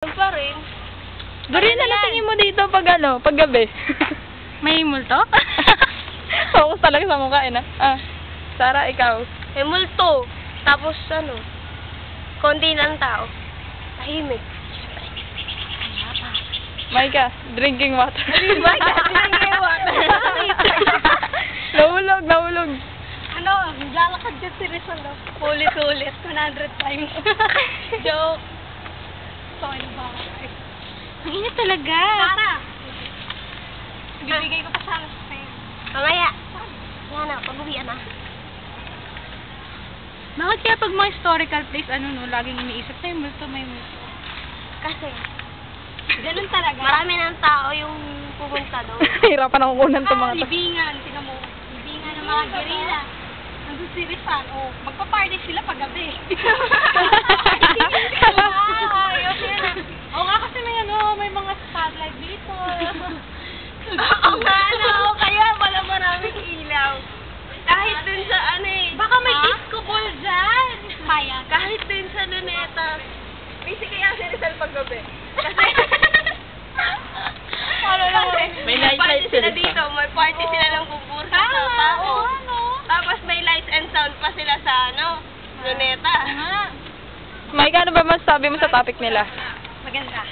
Pa rin. Dori na lang tingin mo dito pag pag gabi. May multo? Focus talaga sa mukha na. Sarah, ikaw. May multo. Tapos konti ng tao. Tahimik. Maika, drinking water. Maika, drinking water. Nahulog. Lalakad ka si Rizal. Ulit-ulit. 100 times. Joke. Sorry ba? Ang init talaga. Sarah! Bibigay ko pa sana sa sa'yo. Mamaya. Yan na, pag-uwian na. Bakit kaya pag mga historical place, laging iniisip may multo. Kasi, ganun talaga. Marami ng tao yung pupunta doon. Hirapan ako kunan itong mga to. Libingan, tingnan mo. Libingan ng mga gerila. Nandun si Rizal. Magpa-party sila pag-gabi. Oo nga kasi may mga spotlight dito. Oo nga, kaya wala maraming ilaw. Kahit dun sa Baka may disco ball dyan. Kaya. Kahit dun sa Luneta. Busy kaya si Rizal pag-gabi. Kasi, May night party lights sila sila. dito. May party sila ng kukursa sa tao. Tapos may lights and sound pa sila sa Luneta. Maika, ano ba masasabi mo sa topic nila? Maganda.